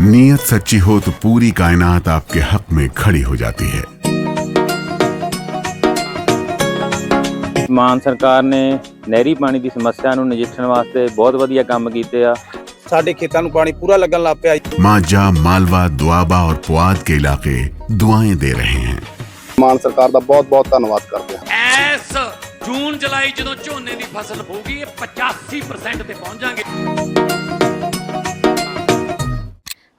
नीयत सच्ची हो तो पूरी कायनात आपके हक में खड़ी हो जाती है। ਮਾਨ ਸਰਕਾਰ ਨੇ ਨਹਿਰੀ ਪਾਣੀ ਦੀ ਸਮੱਸਿਆ ਨੂੰ ਨਜਿੱਠਣ ਵਾਸਤੇ ਬਹੁਤ ਵਧੀਆ ਕੰਮ ਕੀਤੇ ਆ। ਸਾਡੇ ਖੇਤਾਂ ਨੂੰ ਪਾਣੀ ਪੂਰਾ ਲੱਗਣ ਲੱਗ ਪਿਆ। मांझा, मालवा, दुआबा और पुआध के इलाके दुआएं दे रहे हैं। ਮਾਨ ਸਰਕਾਰ ਦਾ ਬਹੁਤ ਬਹੁਤ ਧੰਨਵਾਦ ਕਰਦੇ ਹਾਂ। ਇਸ ਜੂਨ ਜੁਲਾਈ ਜਦੋਂ ਝੋਨੇ ਦੀ ਫਸਲ ਹੋਊਗੀ ਇਹ 85% ਤੇ ਪਹੁੰਚ ਜਾਾਂਗੇ।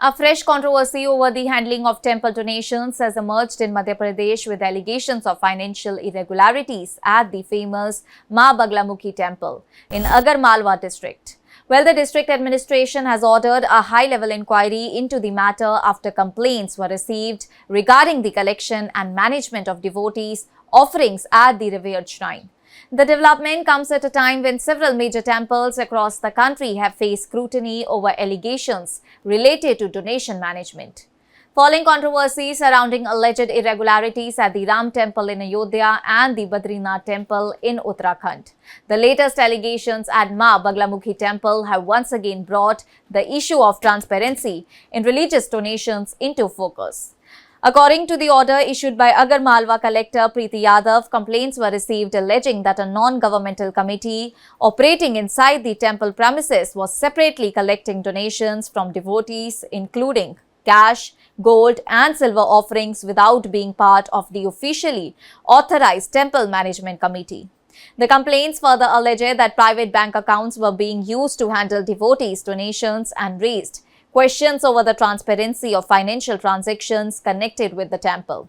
A fresh controversy over the handling of temple donations has emerged in Madhya Pradesh with allegations of financial irregularities at the famous Maa Baglamukhi temple in Agar Malwa district. Well, the district administration has ordered a high-level inquiry into the matter after complaints were received regarding the collection and management of devotees' offerings at the revered shrine. The development comes at a time when several major temples across the country have faced scrutiny over allegations related to donation management. Following controversy surrounding alleged irregularities at the Ram Temple in Ayodhya and the Badrinath Temple in Uttarakhand, the latest allegations at Maa Baglamukhi Temple have once again brought the issue of transparency in religious donations into focus. According to the order issued by Agar Malwa collector Preeti Yadav, complaints were received alleging that a non-governmental committee operating inside the temple premises was separately collecting donations from devotees, including cash, gold and silver offerings without being part of the officially authorized temple management committee. The complaints further alleged that private bank accounts were being used to handle devotees' donations and raised questions over the transparency of financial transactions connected with the temple.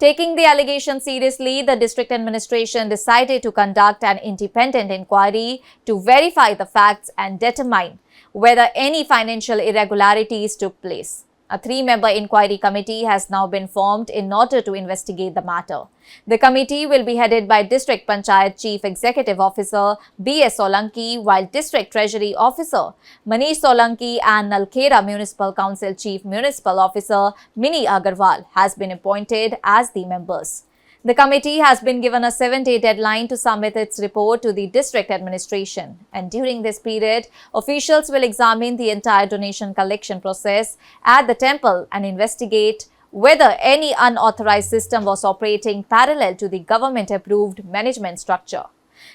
Taking the allegation seriously, the district administration decided to conduct an independent inquiry to verify the facts and determine whether any financial irregularities took place. A 3-member inquiry committee has now been formed in order to investigate the matter. The committee will be headed by District Panchayat Chief Executive Officer B.S. Solanki, while District Treasury Officer Manish Solanki and Nalkhera Municipal Council Chief Municipal Officer Mini Agarwal has been appointed as the members. The committee has been given a 7-day deadline to submit its report to the district administration, and during this period, officials will examine the entire donation collection process at the temple and investigate whether any unauthorized system was operating parallel to the government-approved management structure.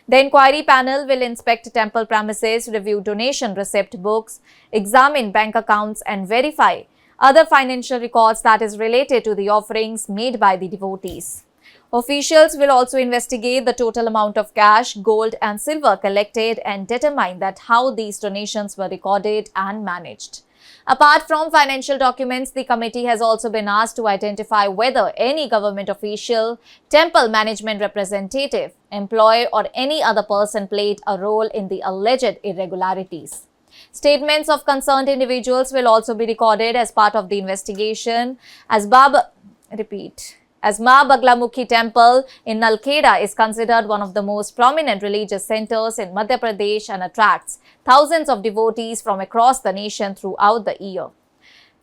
The inquiry panel will inspect temple premises, review donation receipt books, examine bank accounts, and verify other financial records that is related to the offerings made by the devotees. Officials will also investigate the total amount of cash, gold and silver collected and determine that how these donations were recorded and managed. Apart from financial documents, the committee has also been asked to identify whether any government official, temple management representative, employee or any other person played a role in the alleged irregularities. Statements of concerned individuals will also be recorded as part of the investigation as Maa Baglamukhi Temple in Nalkhera is considered one of the most prominent religious centers in Madhya Pradesh and attracts thousands of devotees from across the nation throughout the year.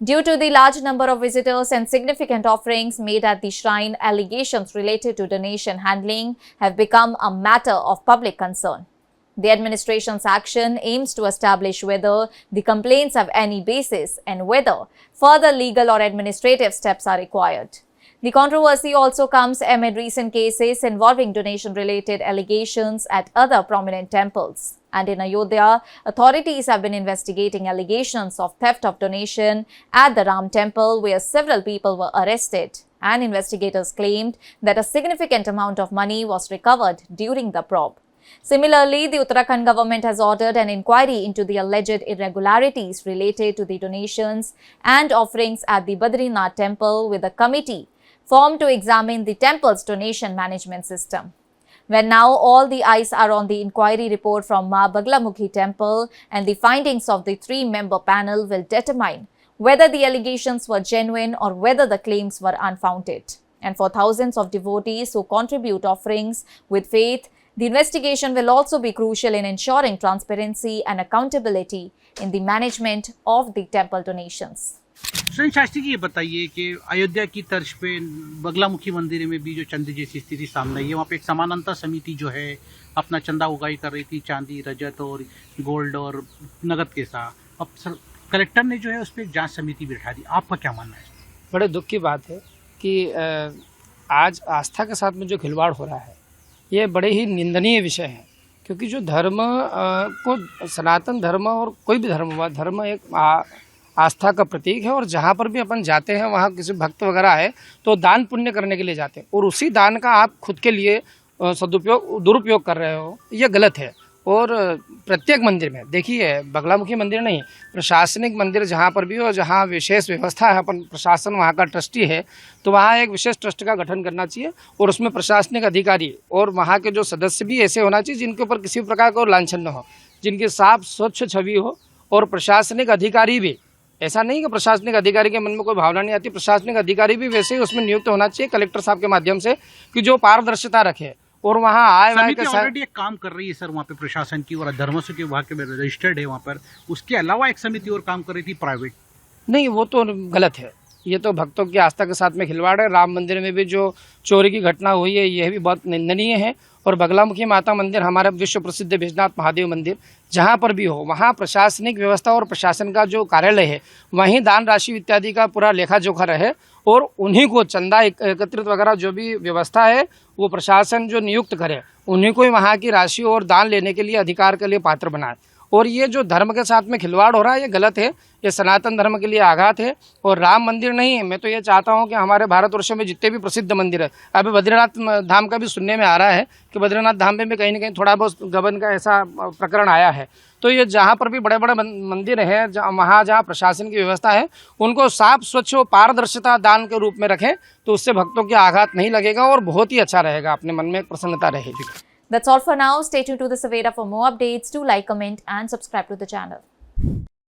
Due to the large number of visitors and significant offerings made at the shrine, allegations related to donation handling have become a matter of public concern. The administration's action aims to establish whether the complaints have any basis and whether further legal or administrative steps are required. The controversy also comes amid recent cases involving donation-related allegations at other prominent temples. And in Ayodhya, authorities have been investigating allegations of theft of donation at the Ram Temple, where several people were arrested. And investigators claimed that a significant amount of money was recovered during the probe. Similarly, the Uttarakhand government has ordered an inquiry into the alleged irregularities related to the donations and offerings at the Badrinath Temple, with a committee formed to examine the temple's donation management system. When now all the eyes are on the inquiry report from Maa Baglamukhi Temple, and the findings of the 3-member panel will determine whether the allegations were genuine or whether the claims were unfounded. And for thousands of devotees who contribute offerings with faith, the investigation will also be crucial in ensuring transparency and accountability in the management of the temple donations. Sunil Shastri ji, ये बताइए कि अयोध्या की तर्ज पे बगलामुखी मंदिर में भी जो चंदे जैसी स्थिति सामने आई है, वहाँ पे एक समानांतर समिति जो है अपना चंदा उगाही कर रही थी, चांदी, रजत और गोल्ड और नगद के साथ। अब कलेक्टर ने जो है उस पर एक जांच समिति बिठा दी, आपका क्या मानना है? बड़े दुख की बात है कि आज आस्था के साथ में जो खिलवाड़ हो रहा है ये बड़े ही निंदनीय विषय है, क्योंकि जो धर्म को सनातन धर्म और कोई भी धर्म एक आस्था का प्रतीक है, और जहाँ पर भी अपन जाते हैं वहाँ किसी भक्त वगैरह है तो दान पुण्य करने के लिए जाते हैं, और उसी दान का आप खुद के लिए दुरुपयोग कर रहे हो, ये गलत है। और प्रत्येक मंदिर में देखिए, बगलामुखी मंदिर नहीं, प्रशासनिक मंदिर जहाँ पर भी हो, जहाँ विशेष व्यवस्था है, अपन प्रशासन वहाँ का ट्रस्टी है, तो वहाँ एक विशेष ट्रस्ट का गठन करना चाहिए, और उसमें प्रशासनिक अधिकारी और वहाँ के जो सदस्य भी ऐसे होना चाहिए जिनके ऊपर किसी प्रकार का लांछन न हो, जिनकी साफ स्वच्छ छवि हो। और प्रशासनिक अधिकारी भी, ऐसा नहीं कि प्रशासनिक अधिकारी के मन में कोई भावना नहीं आती, प्रशासनिक अधिकारी भी वैसे ही उसमें नियुक्त होना चाहिए कलेक्टर साहब के माध्यम से, कि जो पारदर्शिता रखे और वहाँ आए समिति ऑलरेडी एक काम कर रही है सर वहाँ पे प्रशासन की, और धर्मस्व के विभाग के रजिस्टर्ड है वहाँ पर, उसके अलावा एक समिति और काम कर रही थी प्राइवेट। नहीं, वो तो गलत है, ये तो भक्तों की आस्था के साथ में खिलवाड़ है। राम मंदिर में भी जो चोरी की घटना हुई है यह भी बहुत निंदनीय है, और बगलामुखी माता मंदिर हमारा विश्व प्रसिद्ध बैजनाथ महादेव मंदिर, जहाँ पर भी हो वहाँ प्रशासनिक व्यवस्था और प्रशासन का जो कार्यालय है वहीं दान राशि इत्यादि का पूरा लेखा जोखा रहे, और उन्हीं को चंदा एकत्रित वगैरह जो भी व्यवस्था है वो प्रशासन जो नियुक्त करे, उन्हीं को ही वहाँ की राशि और दान लेने के लिए अधिकार के लिए पात्र बनाए। और ये जो धर्म के साथ में खिलवाड़ हो रहा है ये गलत है, ये सनातन धर्म के लिए आघात है। और राम मंदिर नहीं, मैं तो ये चाहता हूँ कि हमारे भारतवर्ष में जितने भी प्रसिद्ध मंदिर है, अभी बद्रीनाथ धाम का भी सुनने में आ रहा है कि बद्रीनाथ धाम में भी कहीं ना कहीं थोड़ा बहुत गबन का ऐसा प्रकरण आया है। तो ये जहाँ पर भी बड़े बड़े मंदिर हैं, वहाँ जहाँ प्रशासन की व्यवस्था है, उनको साफ स्वच्छ और पारदर्शिता दान के रूप में रखें, तो उससे भक्तों की आघात नहीं लगेगा और बहुत ही अच्छा रहेगा, अपने मन में एक प्रसन्नता रहेगी। That's all for now. Stay tuned to the Savera for more updates. Do like, comment and subscribe to the channel.